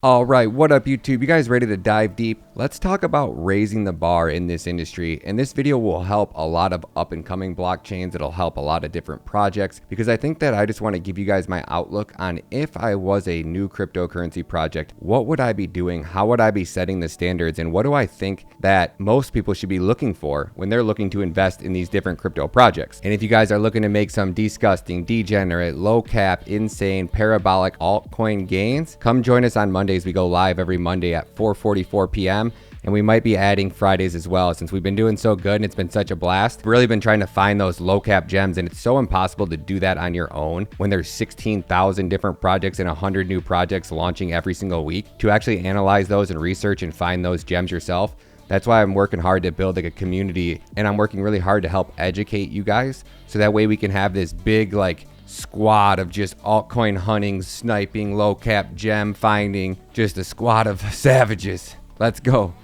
All right, what up YouTube? You guys ready to dive deep? Let's talk about raising the bar in this industry. And this video will help a lot of up and coming blockchains. It'll help a lot of different projects because I think that I just want to give you guys my outlook on if I was a new cryptocurrency project, what would I be doing? How would I be setting the standards? And what do I think that most people should be looking for when they're looking to invest in these different crypto projects? And if you guys are looking to make some disgusting, degenerate, low cap, insane, parabolic altcoin gains, come join us on Monday. We go live every Monday at 4:44 p.m. and we might be adding Fridays as well since we've been doing so good and it's been such a blast. We've really been trying to find those low cap gems, and it's so impossible to do that on your own when there's 16,000 different projects and 100 new projects launching every single week. To actually analyze those and research and find those gems yourself, that's why I'm working hard to build like a community, and I'm working really hard to help educate you guys so that way we can have this big squad of just altcoin hunting, sniping, low cap gem finding, just a squad of savages. Let's go.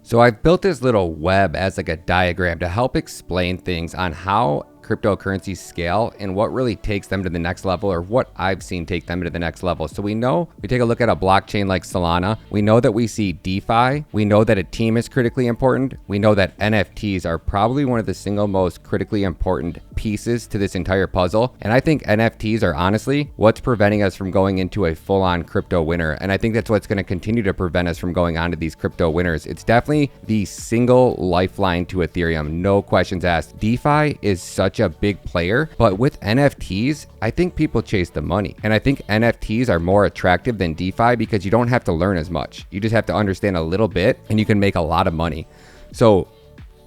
So I've built this little web as like a diagram to help explain things on how cryptocurrencies scale and what really takes them to the next level, or what I've seen take them to the next level. So we take a look at a blockchain like Solana. We know that we see DeFi. We know that a team is critically important. We know that NFTs are probably one of the single most critically important pieces to this entire puzzle. And I think NFTs are honestly what's preventing us from going into a full-on crypto winter. And I think that's what's going to continue to prevent us from going on to these crypto winners. It's definitely the single lifeline to Ethereum. No questions asked. DeFi is such a big player, but with NFTs, I think people chase the money. And I think NFTs are more attractive than DeFi because you don't have to learn as much. You just have to understand a little bit and you can make a lot of money. So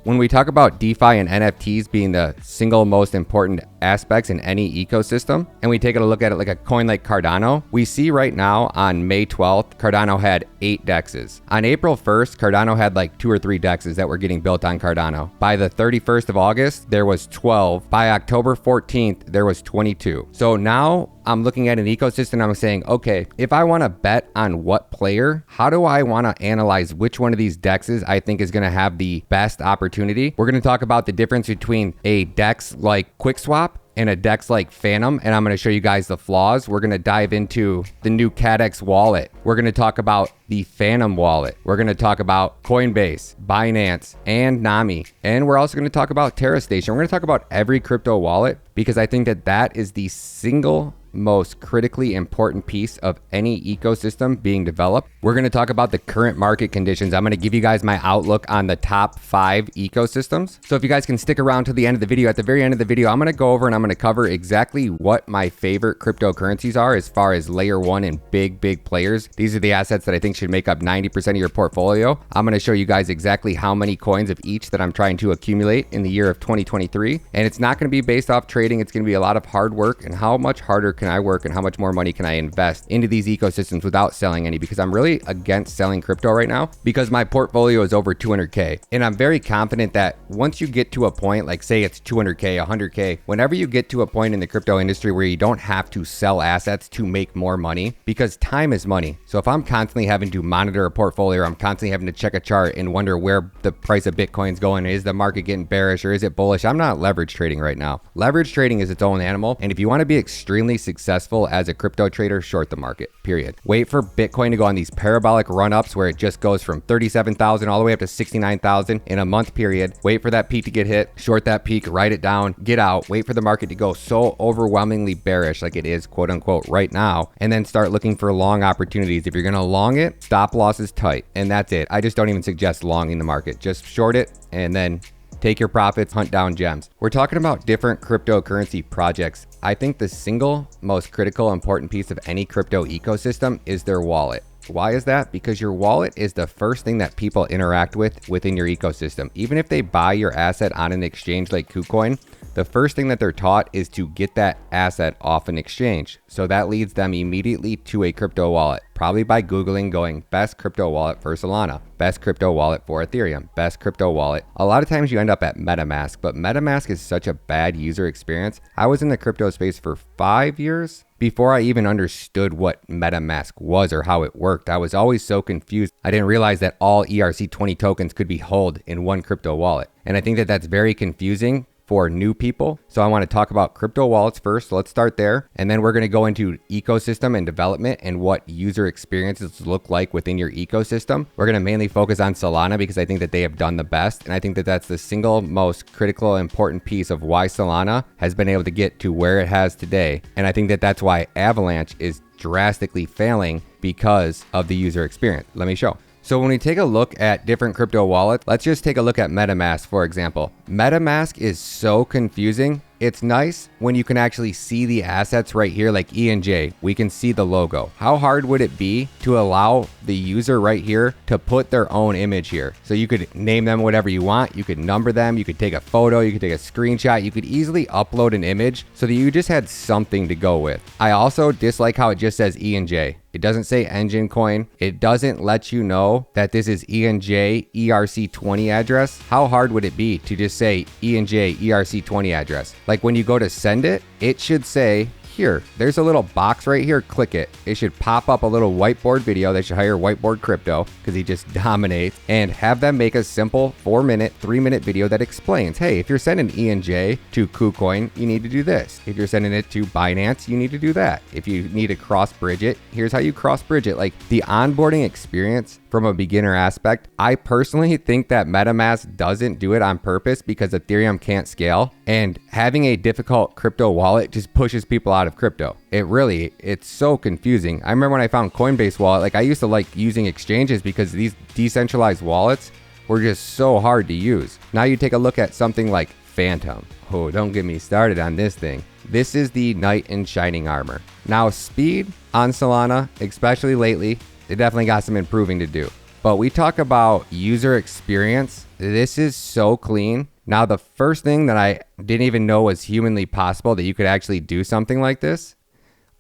when we talk about DeFi and NFTs being the single most important aspects in any ecosystem, and we take a look at it like a coin like Cardano, we see right now on May 12th, Cardano had 8 dexes. On April 1st, Cardano had like 2 or 3 dexes that were getting built on Cardano. By the 31st of August, there was 12. By October 14th, there was 22. So now I'm looking at an ecosystem and I'm saying, okay, if I want to bet on what player, how do I want to analyze which one of these dexes I think is going to have the best opportunity? We're going to talk about the difference between a dex like QuickSwap and a dex like Phantom, and I'm going to show you guys the flaws. We're going to dive into the new CADEX wallet. We're going to talk about the Phantom wallet. We're going to talk about Coinbase, Binance, and Nami. And we're also going to talk about TerraStation. We're going to talk about every crypto wallet because I think that that is the single most critically important piece of any ecosystem being developed. We're going to talk about the current market conditions. I'm going to give you guys my outlook on the top 5 ecosystems. So if you guys can stick around to the end of the video, at the very end of the video, I'm going to go over and I'm going to cover exactly what my favorite cryptocurrencies are as far as layer 1 and big players. These are the assets that I think should make up 90% of your portfolio. I'm going to show you guys exactly how many coins of each that I'm trying to accumulate in the year of 2023. And it's not going to be based off trading. It's going to be a lot of hard work, and how much harder can I work and how much more money can I invest into these ecosystems without selling any, because I'm really against selling crypto right now because my portfolio is over 200K. And I'm very confident that once you get to a point, like say it's 200K, 100K, whenever you get to a point in the crypto industry where you don't have to sell assets to make more money, because time is money. So if I'm constantly having to monitor a portfolio, or I'm constantly having to check a chart and wonder where the price of Bitcoin's going, is the market getting bearish or is it bullish? I'm not leverage trading right now. Leverage trading is its own animal. And if you want to be extremely successful as a crypto trader, short the market, period. Wait for Bitcoin to go on these parabolic run-ups where it just goes from 37,000 all the way up to 69,000 in a month period. Wait for that peak to get hit, short that peak, write it down, get out, wait for the market to go so overwhelmingly bearish like it is quote unquote right now, and then start looking for long opportunities. If you're gonna long it, stop loss is tight, and that's it. I just don't even suggest longing the market. Just short it and then take your profits, hunt down gems. We're talking about different cryptocurrency projects. I think the single most critical important piece of any crypto ecosystem is their wallet. Why is that? Because your wallet is the first thing that people interact with within your ecosystem. Even if they buy your asset on an exchange like KuCoin, the first thing that they're taught is to get that asset off an exchange. So that leads them immediately to a crypto wallet, probably by Googling going best crypto wallet for Solana, best crypto wallet for Ethereum, best crypto wallet. A lot of times you end up at MetaMask, but MetaMask is such a bad user experience. I was in the crypto space for 5 years, before I even understood what MetaMask was or how it worked. I was always so confused. I didn't realize that all ERC20 tokens could be held in one crypto wallet. And I think that that's very confusing for new people. So I want to talk about crypto wallets first. So let's start there. And then we're going to go into ecosystem and development and what user experiences look like within your ecosystem. We're going to mainly focus on Solana because I think that they have done the best. And I think that that's the single most critical, important piece of why Solana has been able to get to where it has today. And I think that that's why Avalanche is drastically failing because of the user experience. Let me show. So when we take a look at different crypto wallets, let's just take a look at MetaMask, for example. MetaMask is so confusing. It's nice when you can actually see the assets right here, like ENJ. We can see the logo. How hard would it be to allow the user right here to put their own image here? So you could name them whatever you want. You could number them. You could take a photo. You could take a screenshot. You could easily upload an image so that you just had something to go with. I also dislike how it just says ENJ. It doesn't say engine coin. It doesn't let you know that this is ENJ ERC20 address. How hard would it be to just say ENJ ERC20 address? Like when you go to send it, it should say, here, there's a little box right here, click it. It should pop up a little whiteboard video. They should hire Whiteboard Crypto because he just dominates, and have them make a simple 4-minute, 3-minute video that explains, hey, if you're sending ENJ to KuCoin, you need to do this. If you're sending it to Binance, you need to do that. If you need to cross bridge it, here's how you cross bridge it. Like the onboarding experience from a beginner aspect, I personally think that MetaMask doesn't do it on purpose because Ethereum can't scale, and having a difficult crypto wallet just pushes people out of crypto. It's so confusing. I remember when I found Coinbase wallet, like I used to like using exchanges because these decentralized wallets were just so hard to use. Now you take a look at something like Phantom. Oh, don't get me started on this thing. This is the knight in shining armor. Now speed on Solana, especially lately, they definitely got some improving to do. But we talk about user experience. This is so clean. Now, the first thing that I didn't even know was humanly possible that you could actually do something like this.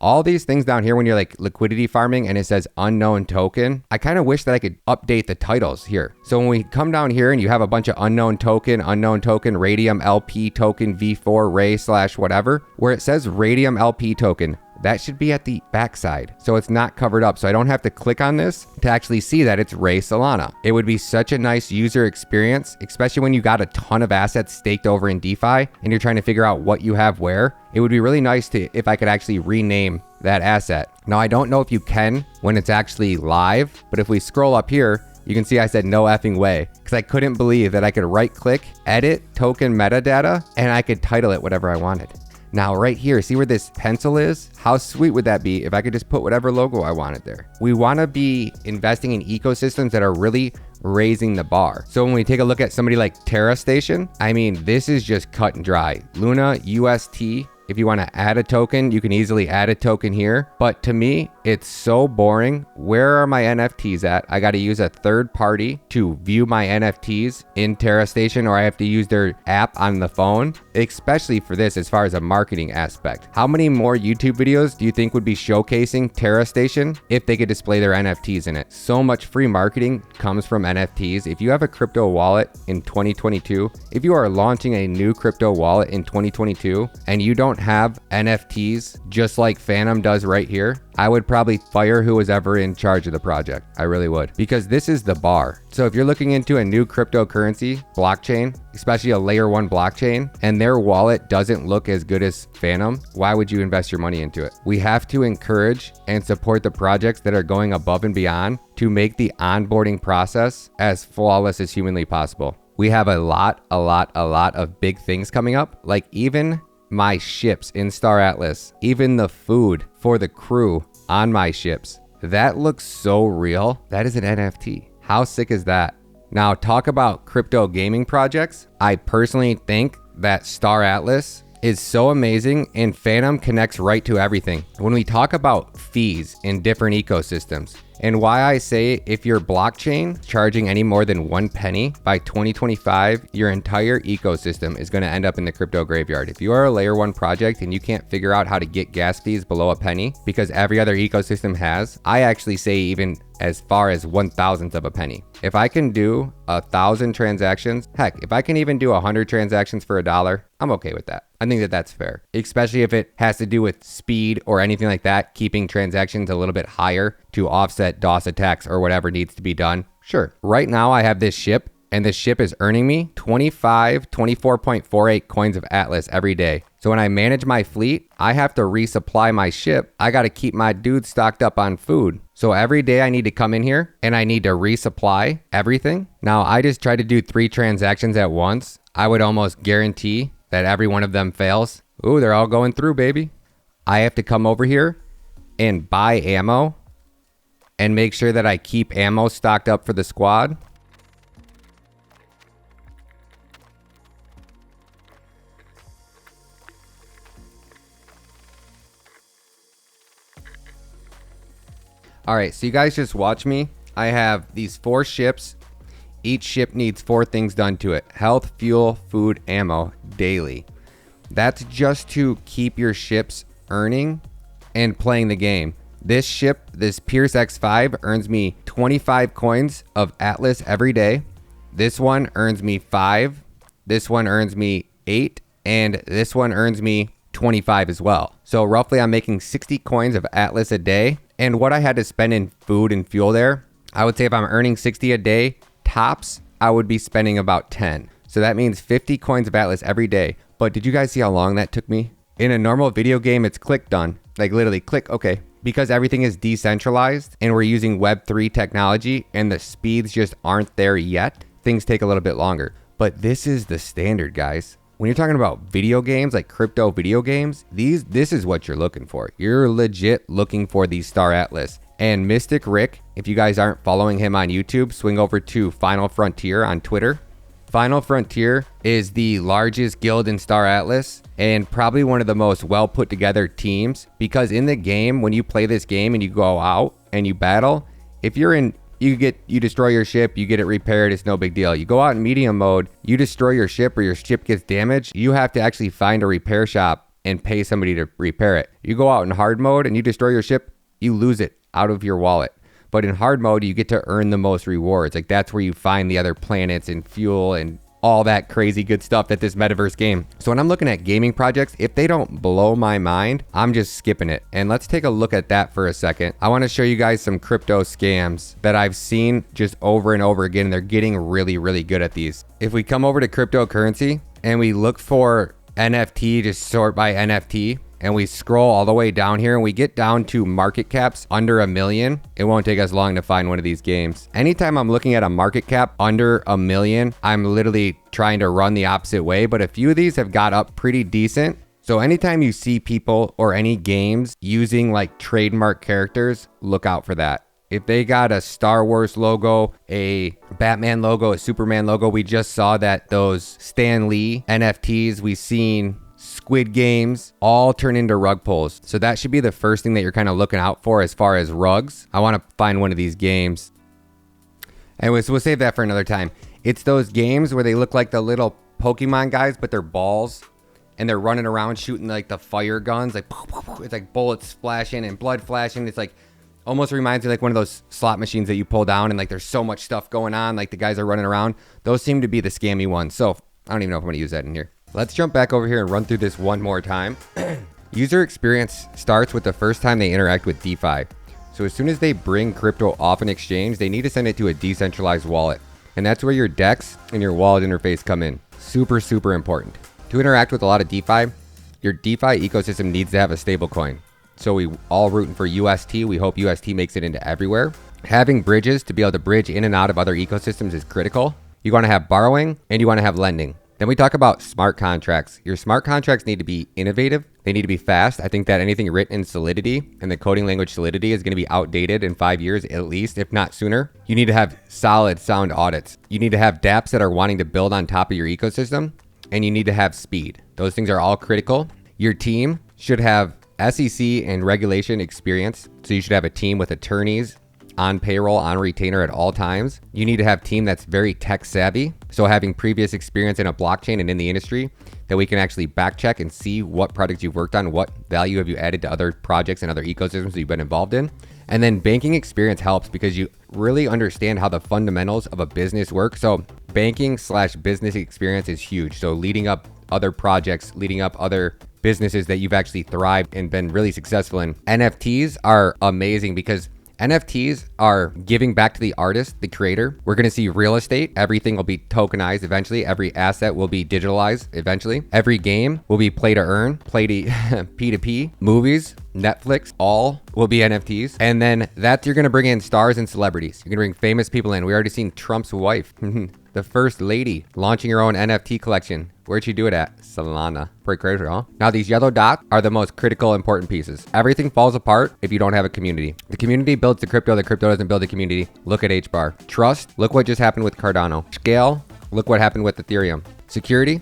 All these things down here when you're like liquidity farming and it says unknown token, I kind of wish that I could update the titles here. So when we come down here and you have a bunch of unknown token, Radium LP token V4 Ray / whatever, where it says Radium LP token, that should be at the backside, so it's not covered up, so I don't have to click on this to actually see that it's Ray Solana. It would be such a nice user experience, especially when you got a ton of assets staked over in DeFi and you're trying to figure out what you have where. It would be really nice if I could actually rename that asset. Now, I don't know if you can when it's actually live, but if we scroll up here, you can see I said no effing way because I couldn't believe that I could right click, edit token metadata, and I could title it whatever I wanted. Now right here, see where this pencil is? How sweet would that be if I could just put whatever logo I wanted there? We want to be investing in ecosystems that are really raising the bar. So when we take a look at somebody like TerraStation, I mean, this is just cut and dry. Luna UST, if you want to add a token, you can easily add a token here. But to me, it's so boring. Where are my NFTs at? I got to use a third party to view my NFTs in TerraStation, or I have to use their app on the phone, especially for this as far as a marketing aspect. How many more YouTube videos do you think would be showcasing TerraStation if they could display their NFTs in it? So much free marketing comes from NFTs. If you have a crypto wallet in 2022, if you are launching a new crypto wallet in 2022 and you don't have NFTs just like Phantom does right here, I would probably fire who was ever in charge of the project. I really would, because this is the bar. So if you're looking into a new cryptocurrency blockchain, especially a layer 1 blockchain, and their wallet doesn't look as good as Phantom, why would you invest your money into it? We have to encourage and support the projects that are going above and beyond to make the onboarding process as flawless as humanly possible. We have a lot of big things coming up, like even my ships in Star Atlas, even the food for the crew on my ships. That looks so real. That is an NFT. How sick is that? Now, talk about crypto gaming projects. I personally think that Star Atlas is so amazing, and Phantom connects right to everything. When we talk about fees in different ecosystems, And why I say if your blockchain charging any more than 1 penny by 2025, your entire ecosystem is going to end up in the crypto graveyard. If you are a layer 1 project and you can't figure out how to get gas fees below a penny because every other ecosystem has, I actually say even as far as 1,000th of a penny. If I can do 1,000 transactions, heck, if I can even do 100 transactions for $1, I'm okay with that. I think that that's fair, especially if it has to do with speed or anything like that, keeping transactions a little bit higher to offset DOS attacks or whatever needs to be done. Sure. Right now I have this ship, and this ship is earning me 24.48 coins of Atlas every day. So when I manage my fleet, I have to resupply my ship. I got to keep my dudes stocked up on food. So every day I need to come in here and I need to resupply everything. Now I just try to do 3 transactions at once. I would almost guarantee that every one of them fails. Ooh, they're all going through, baby. I have to come over here and buy ammo and make sure that I keep ammo stocked up for the squad. All right, so you guys just watch me. I have these 4 ships. Each ship needs 4 things done to it: health, fuel, food, ammo, daily. That's just to keep your ships earning and playing the game. This ship, this Pierce X5, earns me 25 coins of Atlas every day. This one earns me 5. This one earns me 8. And this one earns me 25 as well. So roughly I'm making 60 coins of Atlas a day. And what I had to spend in food and fuel there, I would say if I'm earning 60 a day, tops, I would be spending about 10. So that means 50 coins of Atlas every day. But did you guys see how long that took me? In a normal video game, it's click done. Like literally click, okay. Because everything is decentralized and we're using Web3 technology and the speeds just aren't there yet, things take a little bit longer. But this is the standard, guys. When you're talking about video games, like crypto video games, this is what you're looking for. You're legit looking for these Star Atlas. And Mystic Rick, if you guys aren't following him on YouTube, swing over to Final Frontier on Twitter. Final Frontier is the largest guild in Star Atlas and probably one of the most well put together teams, because in the game, when you play this game and you go out and you battle, if you're in, you destroy your ship, you get it repaired, it's no big deal. You go out in medium mode, you destroy your ship or your ship gets damaged, you have to actually find a repair shop and pay somebody to repair it. You go out in hard mode and you destroy your ship, you lose it out of your wallet. But in hard mode, you get to earn the most rewards. Like that's where you find the other planets and fuel and all that crazy good stuff that this metaverse game. So when I'm looking at gaming projects, if they don't blow my mind, I'm just skipping it. And let's take a look at that for a second. I want to show you guys some crypto scams that I've seen just over and over again. And they're getting really, really good at these. If we come over to cryptocurrency and we look for NFT, just sort by NFT, and we scroll all the way down here and we get down to market caps under $1 million, it won't take us long to find one of these games. Anytime I'm looking at a market cap under $1 million, I'm literally trying to run the opposite way, but a few of these have got up pretty decent. So anytime you see people or any games using like trademark characters, look out for that. If they got a Star Wars logo, a Batman logo, a Superman logo, we just saw that those Stan Lee NFTs we've seen, Squid Games, all turn into rug pulls. So that should be the first thing that you're kind of looking out for as far as rugs. I want to find one of these games. Anyways, we'll save that for another time. It's those games where they look like the little Pokemon guys, but they're balls. And they're running around shooting like the fire guns. Like, it's like bullets flashing and blood flashing. It's like, almost reminds me like one of those slot machines that you pull down and like there's so much stuff going on. Like the guys are running around. Those seem to be the scammy ones. So I don't even know if I'm going to use that in here. Let's jump back over here and run through this one more time. User experience starts with the first time they interact with DeFi. So as soon as they bring crypto off an exchange, they need to send it to a decentralized wallet. And that's where your DEX and your wallet interface come in. Super, super important. To interact with a lot of DeFi, your DeFi ecosystem needs to have a stable coin. So we all rooting for UST. We hope UST makes it into everywhere. Having bridges to be able to bridge in and out of other ecosystems is critical. You want to have borrowing and you want to have lending. Then we talk about smart contracts. Your smart contracts need to be innovative. They need to be fast. I think that anything written in Solidity and the coding language Solidity is going to be outdated in 5 years at least, if not sooner. You need to have solid, sound audits. You need to have dApps that are wanting to build on top of your ecosystem, and you need to have speed. Those things are all critical. Your team should have SEC and regulation experience. So you should have a team with attorneys, on payroll, on retainer at all times. You need to have a team that's very tech savvy. So having previous experience in a blockchain and in the industry that we can actually back check and see what projects you've worked on, what value have you added to other projects and other ecosystems that you've been involved in. And then banking experience helps because you really understand how the fundamentals of a business work. So banking/business experience is huge. So leading up other projects, leading up other businesses that you've actually thrived and been really successful in. NFTs are amazing because NFTs are giving back to the artist, the creator. We're going to see real estate. Everything will be tokenized eventually. Every asset will be digitalized eventually. Every game will be play to earn, play to P2P. Movies, Netflix, all will be NFTs. And then you're going to bring in stars and celebrities. You're going to bring famous people in. We already seen Trump's wife, the first lady, launching her own NFT collection. Where'd she do it at? Solana. Pretty crazy, huh? Now, these yellow dots are the most critical, important pieces. Everything falls apart if you don't have a community. The community builds the crypto doesn't build the community. Look at HBAR. Trust, look what just happened with Cardano. Scale, look what happened with Ethereum. Security,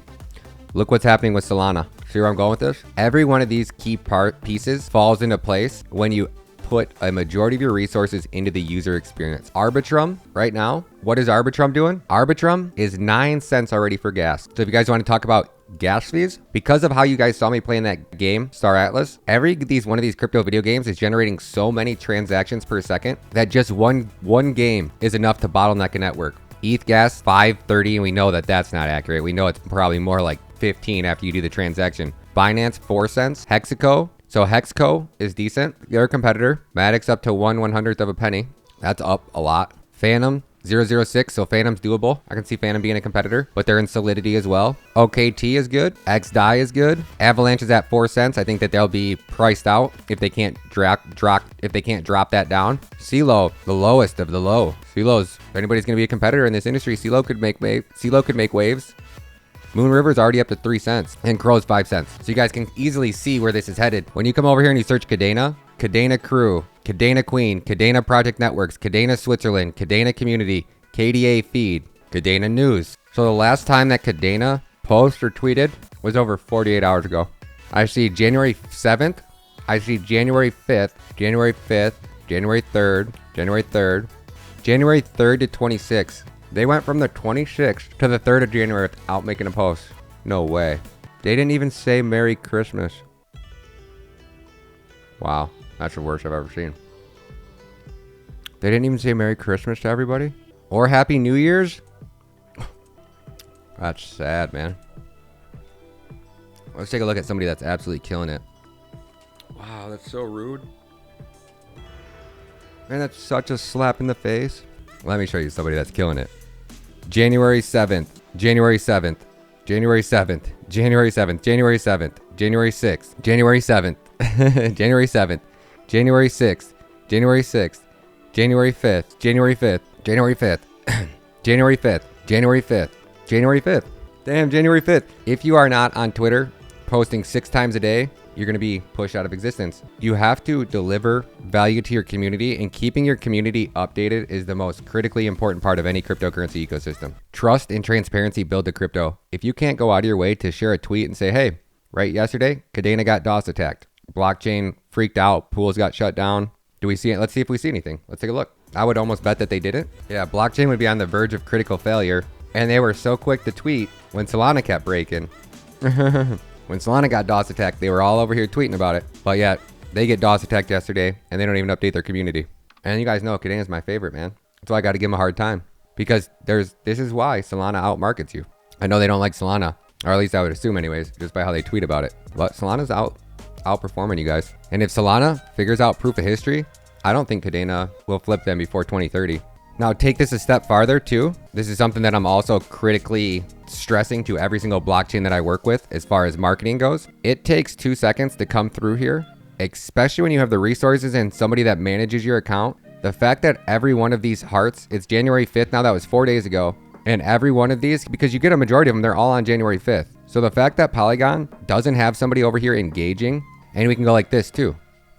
look what's happening with Solana. See where I'm going with this? Every one of these key pieces falls into place when you put a majority of your resources into the user experience. Arbitrum right now, what is Arbitrum doing? Arbitrum is 9 cents already for gas. So if you guys want to talk about gas fees, because of how you guys saw me playing that game, Star Atlas, one of these crypto video games is generating so many transactions per second that just one game is enough to bottleneck a network. ETH gas 5.30, and we know that that's not accurate. We know it's probably more like 15 after you do the transaction. Binance 4 cents. Hexaco. So Hexco is decent. They're a competitor. Matic's up to 1/100th of a penny. That's up a lot. Phantom 006. So Phantom's doable. I can see Phantom being a competitor, but they're in Solidity as well. OKT is good. XDAI is good. Avalanche is at 4 cents. I think that they'll be priced out if they can't drop that down. CeeLo, the lowest of the low. CeeLo's, if anybody's going to be a competitor in this industry, CeeLo could make waves. Moon River's already up to 3 cents and Crow's 5 cents. So you guys can easily see where this is headed. When you come over here and you search Kadena, Kadena Crew, Kadena Queen, Kadena Project Networks, Kadena Switzerland, Kadena Community, KDA Feed, Kadena News. So the last time that Kadena posted or tweeted was over 48 hours ago. I see January 7th. I see January 5th, January 5th, January 3rd, January 3rd, January 3rd to 26th. They went from the 26th to the 3rd of January without making a post. No way. They didn't even say Merry Christmas. Wow, that's the worst I've ever seen. They didn't even say Merry Christmas to everybody? Or Happy New Year's? That's sad, man. Let's take a look at somebody that's absolutely killing it. Wow, that's so rude. Man, that's such a slap in the face. Let me show you somebody that's killing it. January 7th, January 7th, January 7th, January 7th, January 7th, January 6th, January 7th, January 7th, January 6th, January 6th, January 5th, January 5th, January 5th, January 5th, January 5th, January 5th. Damn, January 5th. If you are not on Twitter posting 6 times a day, you're going to be pushed out of existence. You have to deliver value to your community, and keeping your community updated is the most critically important part of any cryptocurrency ecosystem. Trust and transparency build the crypto. If you can't go out of your way to share a tweet and say, hey, right yesterday, Kadena got DOS attacked. Blockchain freaked out. Pools got shut down. Do we see it? Let's see if we see anything. Let's take a look. I would almost bet that they didn't. Yeah, blockchain would be on the verge of critical failure, and they were so quick to tweet when Solana kept breaking. When Solana got DOS attacked, they were all over here tweeting about it. But yet, they get DOS attacked yesterday, and they don't even update their community. And you guys know, Kadena is my favorite, man. That's why I got to give him a hard time. Because this is why Solana outmarkets you. I know they don't like Solana, or at least I would assume anyways, just by how they tweet about it. But Solana's outperforming you guys. And if Solana figures out proof of history, I don't think Kadena will flip them before 2030. Now, take this a step farther too. This is something that I'm also critically stressing to every single blockchain that I work with as far as marketing goes. It takes 2 seconds to come through here, especially when you have the resources and somebody that manages your account. The fact that every one of these hearts, it's January 5th now, that was 4 days ago. And every one of these, because you get a majority of them, they're all on January 5th. So the fact that Polygon doesn't have somebody over here engaging, and we can go like this too.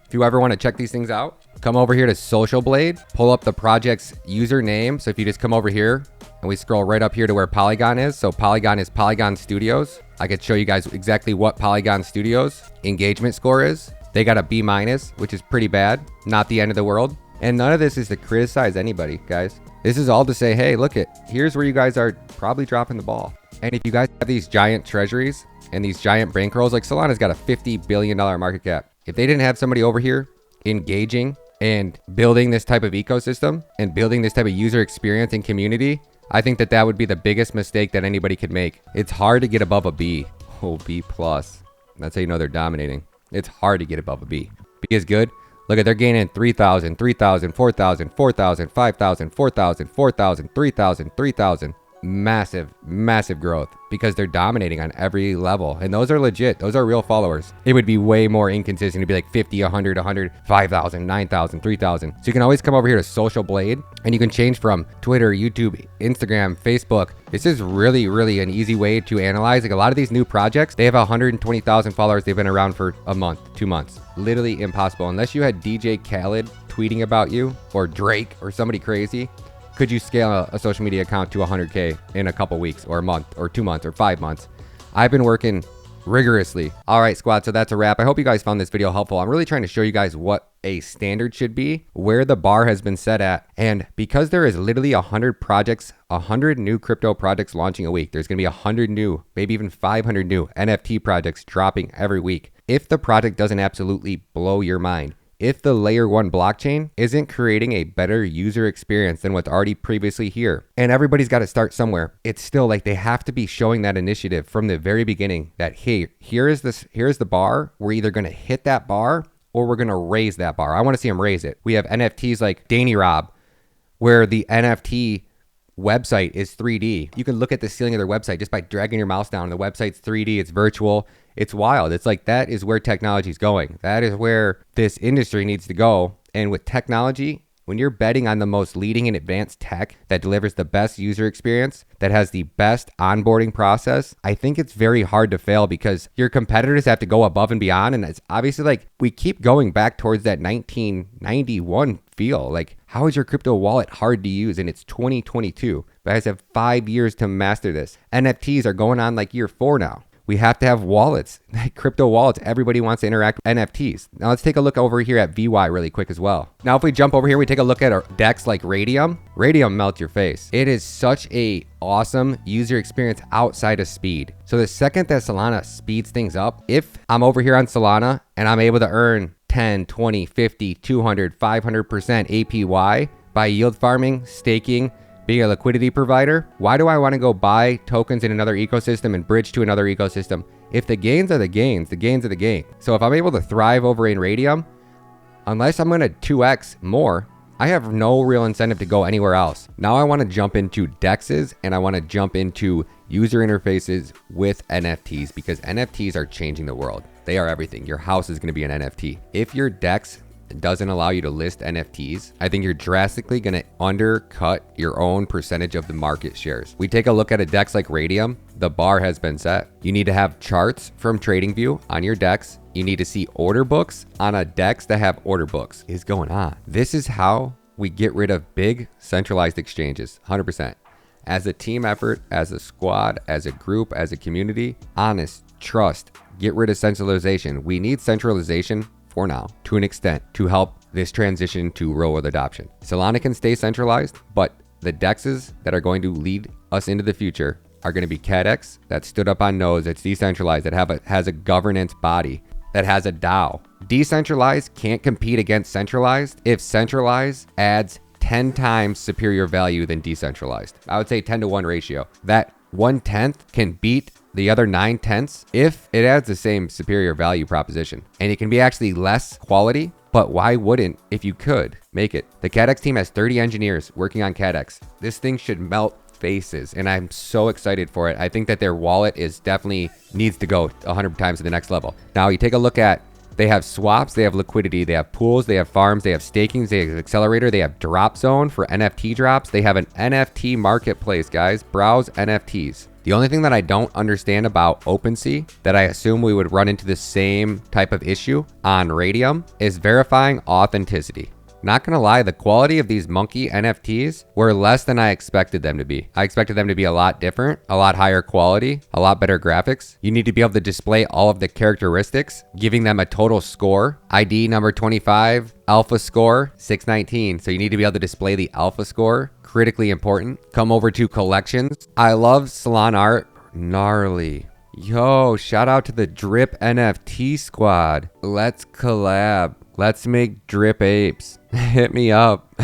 If you ever want to check these things out, come over here to Social Blade, pull up the project's username. So if you just come over here and we scroll right up here to where Polygon is. So Polygon is Polygon Studios. I could show you guys exactly what Polygon Studios engagement score is. They got a B-, which is pretty bad. Not the end of the world. And none of this is to criticize anybody, guys. This is all to say, hey, look here's where you guys are probably dropping the ball. And if you guys have these giant treasuries and these giant bankrolls, like Solana's got a $50 billion market cap. If they didn't have somebody over here engaging and building this type of ecosystem and building this type of user experience and community, I think that would be the biggest mistake that anybody could make. It's hard to get above a B. Oh, B plus. That's how you know they're dominating. It's hard to get above a B. B is good. Look at, they're gaining 3,000, 3,000, 4,000, 4,000, 5,000, 4,000, 4,000, 3,000, 3,000. Massive, massive growth because they're dominating on every level. And those are legit. Those are real followers. It would be way more inconsistent to be like 50, 100, 100, 5,000, 9,000, 3,000. So you can always come over here to Social Blade and you can change from Twitter, YouTube, Instagram, Facebook. This is really, really an easy way to analyze. Like a lot of these new projects, they have 120,000 followers. They've been around for a month, 2 months. Literally impossible. Unless you had DJ Khaled tweeting about you or Drake or somebody crazy. Could you scale a social media account to 100K in a couple weeks or a month or 2 months or 5 months? I've been working rigorously. All right, squad. So that's a wrap. I hope you guys found this video helpful. I'm really trying to show you guys what a standard should be, where the bar has been set at. And because there is literally 100 projects, 100 new crypto projects launching a week, there's going to be 100 new, maybe even 500 new NFT projects dropping every week. If the project doesn't absolutely blow your mind, if the layer 1 blockchain isn't creating a better user experience than what's already previously here, and everybody's got to start somewhere, it's still like they have to be showing that initiative from the very beginning that, hey, here's the bar. We're either going to hit that bar or we're going to raise that bar. I want to see them raise it. We have NFTs like Danny Rob, where the NFT website is 3D. You can look at the ceiling of their website just by dragging your mouse down. The website's 3D, it's virtual. It's wild. It's like that is where technology is going. That is where this industry needs to go. And with technology, when you're betting on the most leading and advanced tech that delivers the best user experience, that has the best onboarding process, I think it's very hard to fail because your competitors have to go above and beyond. And it's obviously like we keep going back towards that 1991 feel. Like, how is your crypto wallet hard to use? And it's 2022. You guys have 5 years to master this. NFTs are going on like year 4 now. We have to have wallets, like crypto wallets. Everybody wants to interact with NFTs. Now let's take a look over here at VY really quick as well. Now, if we jump over here, we take a look at our DEX like Radium. Radium melts your face. It is such a awesome user experience outside of speed. So the second that Solana speeds things up, if I'm over here on Solana and I'm able to earn 10, 20, 50, 200, 500% APY by yield farming, staking, being a liquidity provider, why do I want to go buy tokens in another ecosystem and bridge to another ecosystem? If the gains are the gains, the gains are the gain. So if I'm able to thrive over in Radium, unless I'm going to 2x more, I have no real incentive to go anywhere else. Now I want to jump into DEXs and I want to jump into user interfaces with NFTs because NFTs are changing the world. They are everything. Your house is going to be an NFT. If your DEX doesn't allow you to list NFTs, I think you're drastically going to undercut your own percentage of the market shares. We take a look at a DEX like Radium, the bar has been set. You need to have charts from TradingView on your DEX. You need to see order books on a DEX that have order books. Is going on. This is how we get rid of big centralized exchanges, 100%. As a team effort, as a squad, as a group, as a community, honest, trust, get rid of centralization. We need centralization for now, to an extent, to help this transition to real world adoption. Solana can stay centralized, but the DEXs that are going to lead us into the future are going to be CADEX that stood up on nodes, that's decentralized, that has a governance body, that has a DAO. Decentralized can't compete against centralized if centralized adds 10 times superior value than decentralized. I would say 10-to-1 ratio. That 1/10 can beat the other 9/10 if it adds the same superior value proposition. And it can be actually less quality, but why wouldn't if you could make it? The CADEX team has 30 engineers working on CADEX. This thing should melt faces and I'm so excited for it. I think that their wallet is definitely needs to go 100 times to the next level. Now you take a look at, they have swaps, they have liquidity, they have pools, they have farms, they have stakings, they have accelerator, they have drop zone for NFT drops. They have an NFT marketplace, guys. Browse NFTs. The only thing that I don't understand about OpenSea that I assume we would run into the same type of issue on Radium is verifying authenticity. Not gonna lie, the quality of these monkey NFTs were less than I expected them to be. I expected them to be a lot different, a lot higher quality, a lot better graphics. You need to be able to display all of the characteristics, giving them a total score. ID number 25, alpha score 619. So you need to be able to display the alpha score. Critically important. Come over to collections. I love salon art. Gnarly. Yo, shout out to the Drip NFT squad. Let's collab. Let's make drip apes. Hit me up.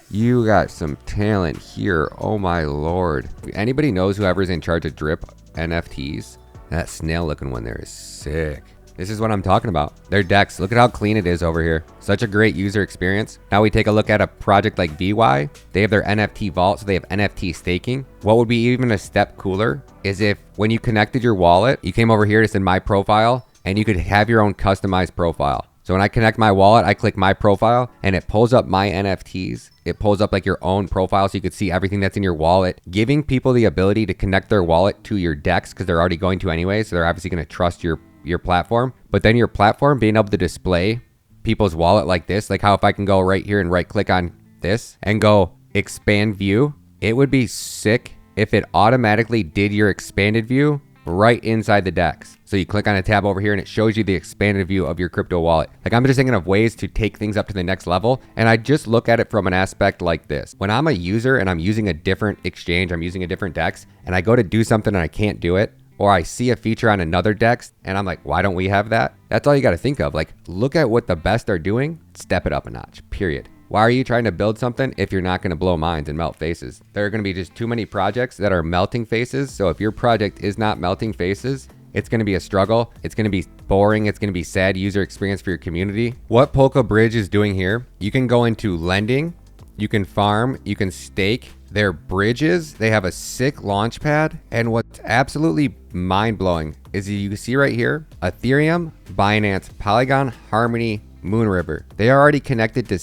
You got some talent here. Oh my lord. If anybody knows whoever's in charge of drip NFTs, that snail looking one there is sick. This is what I'm talking about. Their decks, look at how clean it is over here. Such a great user experience. Now we take a look at a project like VY. They have their NFT vault, so they have NFT staking. What would be even a step cooler is if when you connected your wallet, you came over here to send my profile and you could have your own customized profile. So when I connect my wallet, I click my profile and it pulls up my NFTs. It pulls up like your own profile so you could see everything that's in your wallet, giving people the ability to connect their wallet to your DEX because they're already going to anyway. So they're obviously going to trust your platform, but then your platform being able to display people's wallet like this, like how if I can go right here and right click on this and go expand view, it would be sick if it automatically did your expanded view right inside the DEX. So you click on a tab over here and it shows you the expanded view of your crypto wallet. Like I'm just thinking of ways to take things up to the next level. And I just look at it from an aspect like this. When I'm a user and I'm using a different exchange, I'm using a different DEX and I go to do something and I can't do it, or I see a feature on another DEX and I'm like, why don't we have that? That's all you got to think of. Like, look at what the best are doing, step it up a notch, period. Why are you trying to build something if you're not going to blow minds and melt faces? There are going to be just too many projects that are melting faces. So if your project is not melting faces, it's going to be a struggle. It's going to be boring. It's going to be sad user experience for your community. What Polka Bridge is doing here, you can go into lending, you can farm, you can stake. Their bridges, they have a sick launch pad. And what's absolutely mind-blowing is you see right here, Ethereum, Binance, Polygon, Harmony, Moonriver. They are already connected to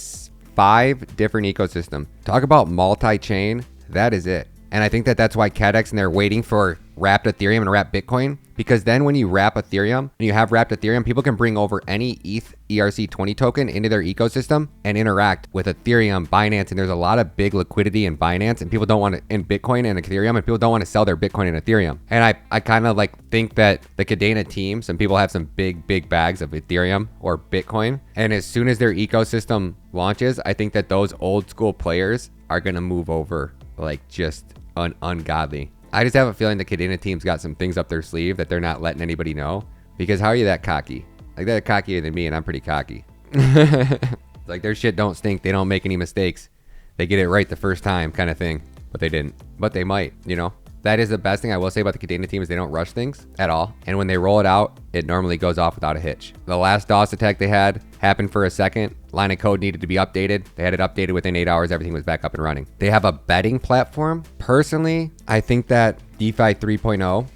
5 different ecosystems. Talk about multi-chain, that is it. And I think that that's why CADEX and they're waiting for wrapped Ethereum and wrapped Bitcoin, because then when you wrap Ethereum and you have wrapped Ethereum, people can bring over any ETH ERC20 token into their ecosystem and interact with Ethereum, Binance, and there's a lot of big liquidity in Binance and people don't want to, in Bitcoin and Ethereum, and people don't want to sell their Bitcoin and Ethereum. And I kind of like think that the Kadena team, some people have some big bags of Ethereum or Bitcoin. And as soon as their ecosystem launches, I think that those old school players are going to move over like just ungodly. I just have a feeling the Kadena team's got some things up their sleeve that they're not letting anybody know. Because how are you that cocky? Like, they're cockier than me and I'm pretty cocky. Like, their shit don't stink. They don't make any mistakes. They get it right the first time kind of thing. But they didn't. But they might, you know? That is the best thing I will say about the Kadena team is they don't rush things at all. And when they roll it out, it normally goes off without a hitch. The last DOS attack they had happened for a second. Line of code needed to be updated. They had it updated within 8 hours. Everything was back up and running. They have a betting platform. Personally, I think that DeFi 3.0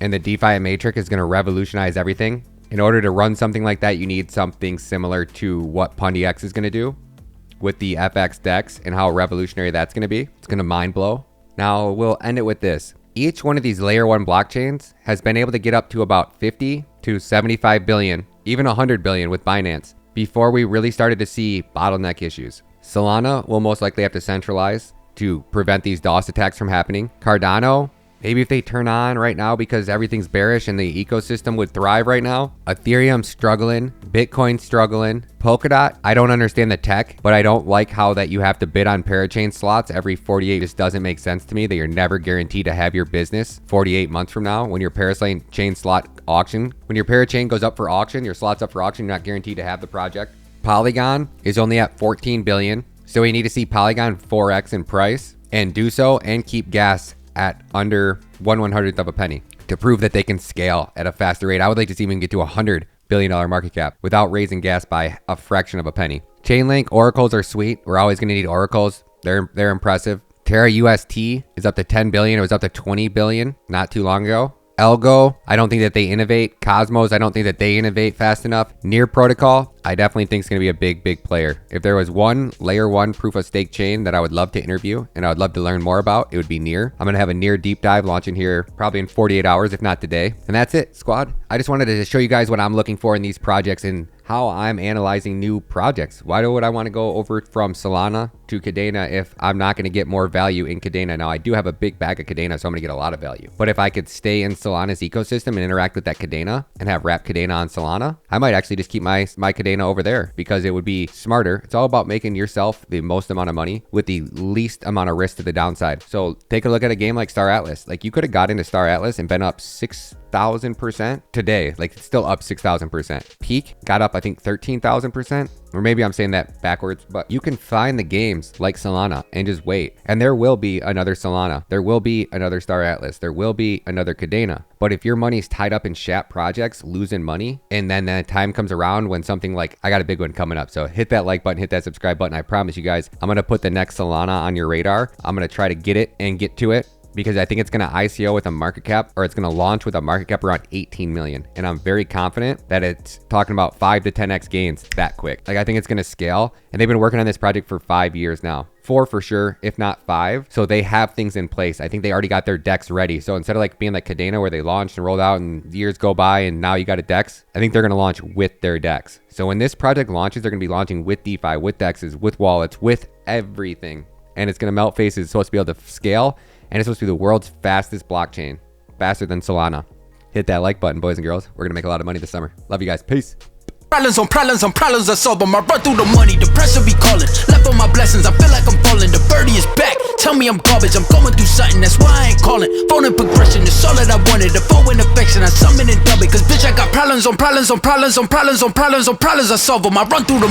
and the DeFi Matrix is going to revolutionize everything. In order to run something like that, you need something similar to what PundyX is going to do with the FX DEX and how revolutionary that's going to be. It's going to mind blow. Now, we'll end it with this. Each one of these layer 1 blockchains has been able to get up to about 50 to 75 billion, even 100 billion with Binance, before we really started to see bottleneck issues. Solana will most likely have to centralize to prevent these DOS attacks from happening. Cardano, maybe if they turn on right now because everything's bearish and the ecosystem would thrive right now. Ethereum struggling, Bitcoin struggling. Polkadot, I don't understand the tech, but I don't like how that you have to bid on parachain slots every 48. Just doesn't make sense to me that you're never guaranteed to have your business 48 months from now when your parachain slot auction. When your parachain goes up for auction, your slot's up for auction, you're not guaranteed to have the project. Polygon is only at 14 billion. So we need to see Polygon 4x in price and do so and keep gas at under 1/100th of a penny to prove that they can scale at a faster rate. I would like to see them get to $100 billion market cap without raising gas by a fraction of a penny. Chainlink oracles are sweet. We're always going to need oracles. They're impressive. Terra UST is up to 10 billion. It was up to 20 billion not too long ago. Algo, I don't think that they innovate. Cosmos, I don't think that they innovate fast enough. Near Protocol, I definitely think it's going to be a big player. If there was one layer 1 proof of stake chain that I would love to interview and I would love to learn more about, it would be Near. I'm going to have a Near deep dive launching here probably in 48 hours, if not today. And that's it, squad. I just wanted to show you guys what I'm looking for in these projects and how I'm analyzing new projects. Why would I want to go over from Solana to Cadena if I'm not going to get more value in Cadena? Now, I do have a big bag of Cadena, so I'm going to get a lot of value. But if I could stay in Solana's ecosystem and interact with that Cadena and have wrap Cadena on Solana, I might actually just keep my Cadena over there because it would be smarter. It's all about making yourself the most amount of money with the least amount of risk to the downside. So take a look at a game like Star Atlas. Like, you could have got into Star Atlas and been up 6,000% today. Like, it's still up 6,000%. Peak got up, I think, 13,000%. Or maybe I'm saying that backwards, but you can find the games like Solana and just wait. And there will be another Solana. There will be another Star Atlas. There will be another Cadena. But if your money's tied up in shat projects, losing money, and then the time comes around when something like, I got a big one coming up. So hit that like button, hit that subscribe button. I promise you guys, I'm going to put the next Solana on your radar. I'm going to try to get it and get to it, because I think it's going to ICO with a market cap, or it's going to launch with a market cap around 18 million. And I'm very confident that it's talking about 5 to 10x gains that quick. Like, I think it's going to scale. And they've been working on this project for 5 years now. 4 for sure, if not 5. So they have things in place. I think they already got their decks ready. So instead of like being like Cadena where they launched and rolled out and years go by and now you got a dex, I think they're going to launch with their decks. So when this project launches, they're going to be launching with DeFi, with dexes, with wallets, with everything. And it's going to melt faces. It's supposed to be able to scale. And it's supposed to be the world's fastest blockchain, faster than Solana. Hit that like button, boys and girls. We're going to make a lot of money this summer. Love you guys. Peace. Problems on problems on problems I solve them. I run through the money, the pressure be calling. Left on my blessings, I feel like I'm falling. The birdie is back, tell me I'm garbage. I'm going through something, that's why I ain't calling. Phone in progression, it's all that I wanted. The foe in affection, I summon and dub it. Cause bitch, I got problems on problems on problems on problems on problems on problems I solve them. I run through the